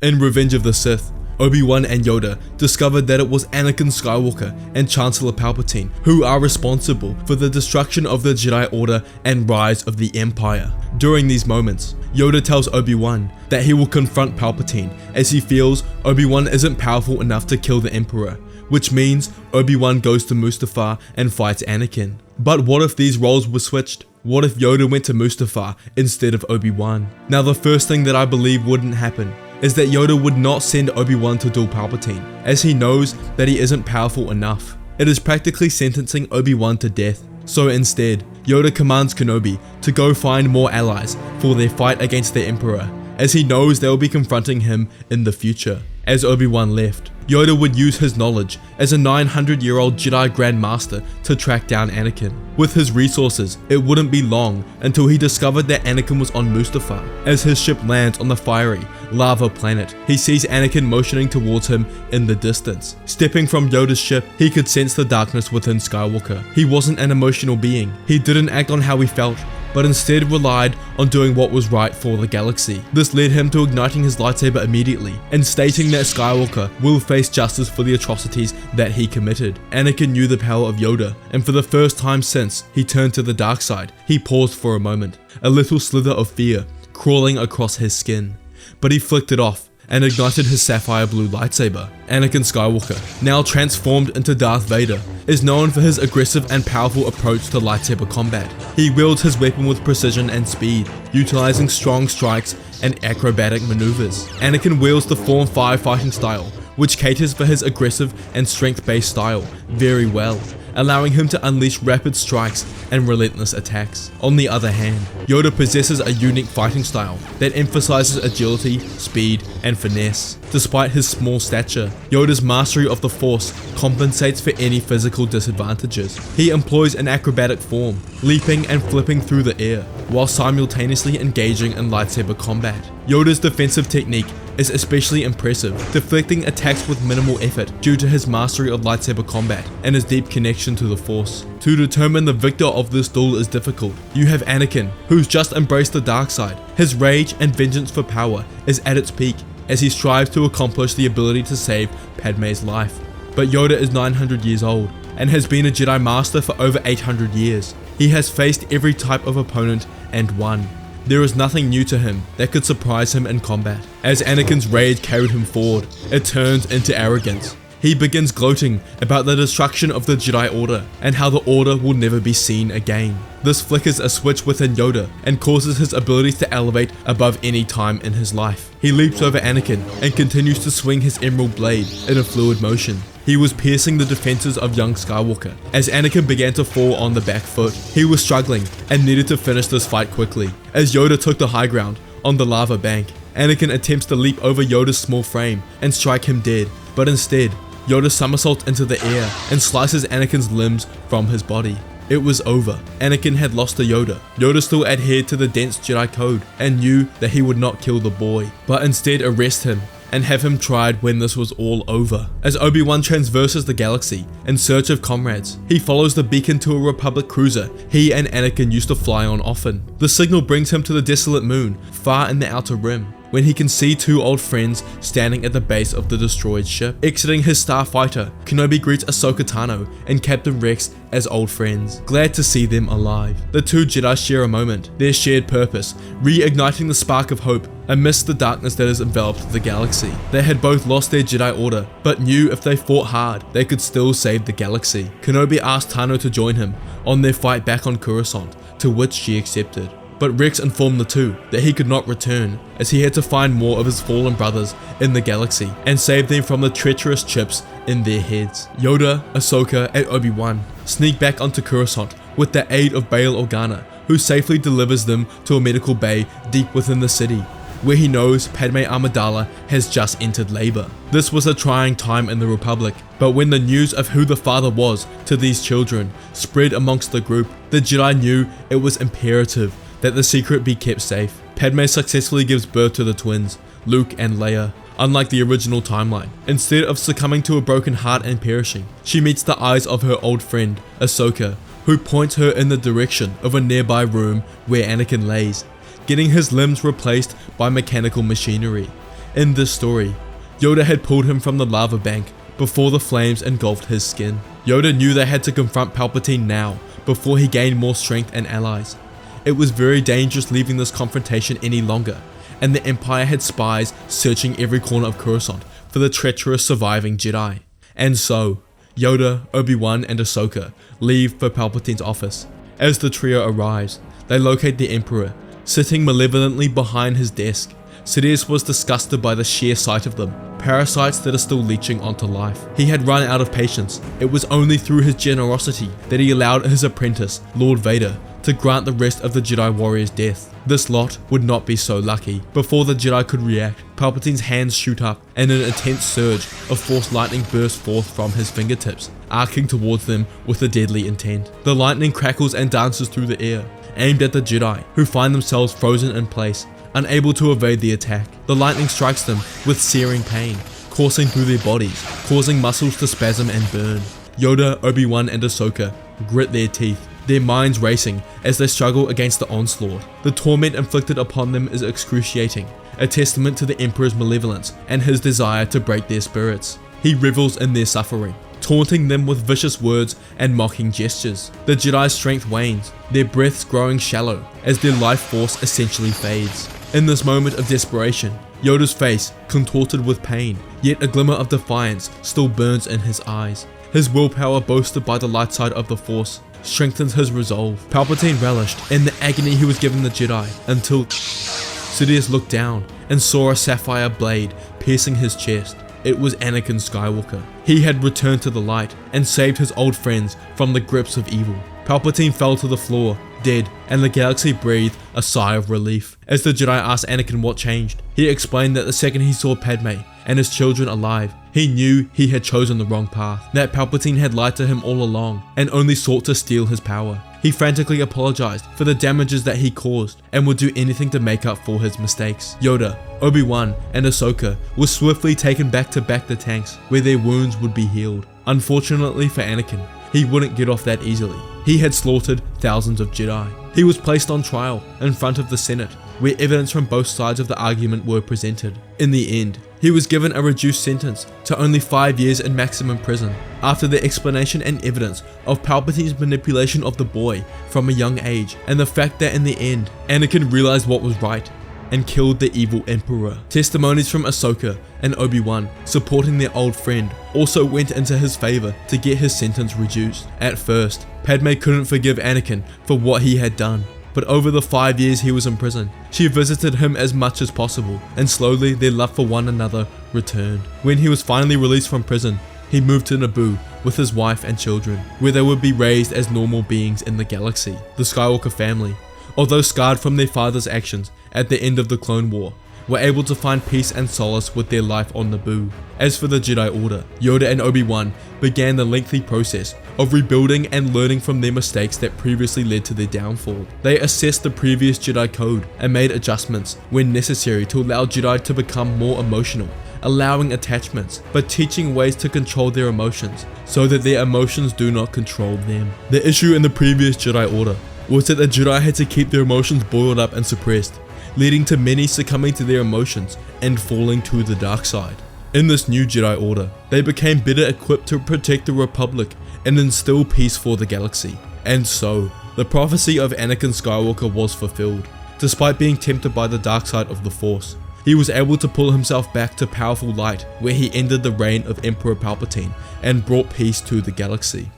In Revenge of the Sith, Obi-Wan and Yoda discovered that it was Anakin Skywalker and Chancellor Palpatine who are responsible for the destruction of the Jedi Order and rise of the Empire. During these moments, Yoda tells Obi-Wan that he will confront Palpatine as he feels Obi-Wan isn't powerful enough to kill the Emperor, which means Obi-Wan goes to Mustafar and fights Anakin. But what if these roles were switched? What if Yoda went to Mustafar instead of Obi-Wan? Now the first thing that I believe wouldn't happen is that Yoda would not send Obi-Wan to duel Palpatine, as he knows that he isn't powerful enough. It is practically sentencing Obi-Wan to death. So instead, Yoda commands Kenobi to go find more allies for their fight against the Emperor, as he knows they will be confronting him in the future. As Obi-Wan left, Yoda would use his knowledge as a 900-year-old Jedi Grand Master to track down Anakin. With his resources, it wouldn't be long until he discovered that Anakin was on Mustafar. As his ship lands on the fiery lava planet, he sees Anakin motioning towards him in the distance. Stepping from Yoda's ship, he could sense the darkness within Skywalker. He wasn't an emotional being. He didn't act on how he felt, but instead relied on doing what was right for the galaxy. This led him to igniting his lightsaber immediately and stating that Skywalker will face justice for the atrocities that he committed. Anakin knew the power of Yoda, and for the first time since he turned to the dark side, he paused for a moment, a little slither of fear crawling across his skin. But he flicked it off and ignited his sapphire blue lightsaber. Anakin Skywalker, now transformed into Darth Vader, is known for his aggressive and powerful approach to lightsaber combat. He wields his weapon with precision and speed, utilizing strong strikes and acrobatic maneuvers. Anakin wields the Form 5 fighting style, which caters for his aggressive and strength-based style very well, allowing him to unleash rapid strikes and relentless attacks. On the other hand, Yoda possesses a unique fighting style that emphasizes agility, speed, and finesse. Despite his small stature, Yoda's mastery of the Force compensates for any physical disadvantages. He employs an acrobatic form, leaping and flipping through the air, while simultaneously engaging in lightsaber combat. Yoda's defensive technique is especially impressive, deflecting attacks with minimal effort due to his mastery of lightsaber combat and his deep connection to the Force. To determine the victor of this duel is difficult. You have Anakin, who's just embraced the dark side. His rage and vengeance for power is at its peak as he strives to accomplish the ability to save Padme's life. But Yoda is 900 years old and has been a Jedi Master for over 800 years. He has faced every type of opponent and won. There is nothing new to him that could surprise him in combat. As Anakin's rage carried him forward, it turns into arrogance. He begins gloating about the destruction of the Jedi Order and how the Order will never be seen again. This flickers a switch within Yoda and causes his abilities to elevate above any time in his life. He leaps over Anakin and continues to swing his emerald blade in a fluid motion. He was piercing the defenses of young Skywalker as Anakin began to fall on the back foot. He was struggling and needed to finish this fight quickly. As Yoda took the high ground on the lava bank, Anakin attempts to leap over Yoda's small frame and strike him dead, but instead, Yoda somersaults into the air and slices Anakin's limbs from his body. It was over. Anakin had lost to Yoda. Yoda still adhered to the dense Jedi code and knew that he would not kill the boy, but instead arrest him and have him tried when this was all over. As Obi-Wan transverses the galaxy in search of comrades, he follows the beacon to a Republic cruiser he and Anakin used to fly on often. The signal brings him to the desolate moon, far in the outer rim, when he can see two old friends standing at the base of the destroyed ship. Exiting his starfighter, Kenobi greets Ahsoka Tano and Captain Rex as old friends, glad to see them alive. The two Jedi share a moment, their shared purpose, reigniting the spark of hope amidst the darkness that has enveloped the galaxy. They had both lost their Jedi Order, but knew if they fought hard, they could still save the galaxy. Kenobi asked Tano to join him on their fight back on Coruscant, to which she accepted. But Rex informed the two that he could not return, as he had to find more of his fallen brothers in the galaxy and save them from the treacherous chips in their heads. Yoda, Ahsoka, and Obi-Wan sneak back onto Coruscant with the aid of Bail Organa, who safely delivers them to a medical bay deep within the city, where he knows Padme Amidala has just entered labor. This was a trying time in the Republic, but when the news of who the father was to these children spread amongst the group, the Jedi knew it was imperative that the secret be kept safe. Padme successfully gives birth to the twins, Luke and Leia. Unlike the original timeline, instead of succumbing to a broken heart and perishing, she meets the eyes of her old friend, Ahsoka, who points her in the direction of a nearby room where Anakin lays, getting his limbs replaced by mechanical machinery. In this story, Yoda had pulled him from the lava bank before the flames engulfed his skin. Yoda knew they had to confront Palpatine now before he gained more strength and allies. It was very dangerous leaving this confrontation any longer, and the Empire had spies searching every corner of Coruscant for the treacherous surviving Jedi. And so, Yoda, Obi-Wan and Ahsoka leave for Palpatine's office. As the trio arrives, they locate the Emperor, sitting malevolently behind his desk. Sidious was disgusted by the sheer sight of them, parasites that are still leeching onto life. He had run out of patience. It was only through his generosity that he allowed his apprentice, Lord Vader, to grant the rest of the Jedi warriors death. This lot would not be so lucky. Before the Jedi could react, Palpatine's hands shoot up and an intense surge of force lightning bursts forth from his fingertips, arcing towards them with a deadly intent. The lightning crackles and dances through the air, aimed at the Jedi, who find themselves frozen in place, unable to evade the attack. The lightning strikes them with searing pain, coursing through their bodies, causing muscles to spasm and burn. Yoda, Obi-Wan and Ahsoka grit their teeth, their minds racing as they struggle against the onslaught. The torment inflicted upon them is excruciating, a testament to the Emperor's malevolence and his desire to break their spirits. He revels in their suffering, taunting them with vicious words and mocking gestures. The Jedi's strength wanes, their breaths growing shallow as their life force essentially fades. In this moment of desperation, Yoda's face contorted with pain, yet a glimmer of defiance still burns in his eyes. His willpower, boasted by the light side of the Force, strengthens his resolve. Palpatine relished in the agony he was giving the Jedi until Sidious looked down and saw a sapphire blade piercing his chest. It was Anakin Skywalker. He had returned to the light and saved his old friends from the grips of evil. Palpatine fell to the floor, dead, and the galaxy breathed a sigh of relief. As the Jedi asked Anakin what changed, he explained that the second he saw Padme and his children alive, he knew he had chosen the wrong path, that Palpatine had lied to him all along and only sought to steal his power. He frantically apologized for the damages that he caused and would do anything to make up for his mistakes. Yoda, Obi-Wan and Ahsoka were swiftly taken back to Bacta tanks where their wounds would be healed. Unfortunately for Anakin, he wouldn't get off that easily. He had slaughtered thousands of Jedi. He was placed on trial in front of the Senate, where evidence from both sides of the argument were presented. In the end, he was given a reduced sentence to only 5 years in maximum prison, after the explanation and evidence of Palpatine's manipulation of the boy from a young age, and the fact that in the end, Anakin realized what was right and killed the evil Emperor. Testimonies from Ahsoka and Obi-Wan supporting their old friend also went into his favor to get his sentence reduced. At first, Padme couldn't forgive Anakin for what he had done, but over the 5 years he was in prison, she visited him as much as possible, and slowly their love for one another returned. When he was finally released from prison, he moved to Naboo with his wife and children, where they would be raised as normal beings in the galaxy. The Skywalker family, although scarred from their father's actions at the end of the Clone War, were able to find peace and solace with their life on Naboo. As for the Jedi Order, Yoda and Obi-Wan began the lengthy process of rebuilding and learning from their mistakes that previously led to their downfall. They assessed the previous Jedi Code and made adjustments when necessary to allow Jedi to become more emotional, allowing attachments, but teaching ways to control their emotions so that their emotions do not control them. The issue in the previous Jedi Order was that the Jedi had to keep their emotions boiled up and suppressed, leading to many succumbing to their emotions and falling to the dark side. In this new Jedi Order, they became better equipped to protect the Republic and instill peace for the galaxy. And so, the prophecy of Anakin Skywalker was fulfilled. Despite being tempted by the dark side of the Force, he was able to pull himself back to powerful light, where he ended the reign of Emperor Palpatine and brought peace to the galaxy.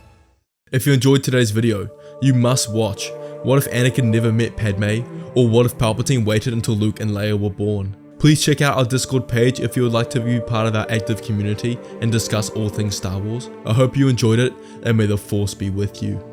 If you enjoyed today's video, you must watch What If Anakin Never Met Padme, or What If Palpatine Waited Until Luke and Leia Were Born. Please check out our Discord page if you would like to be part of our active community and discuss all things Star Wars. I hope you enjoyed it, and may the Force be with you.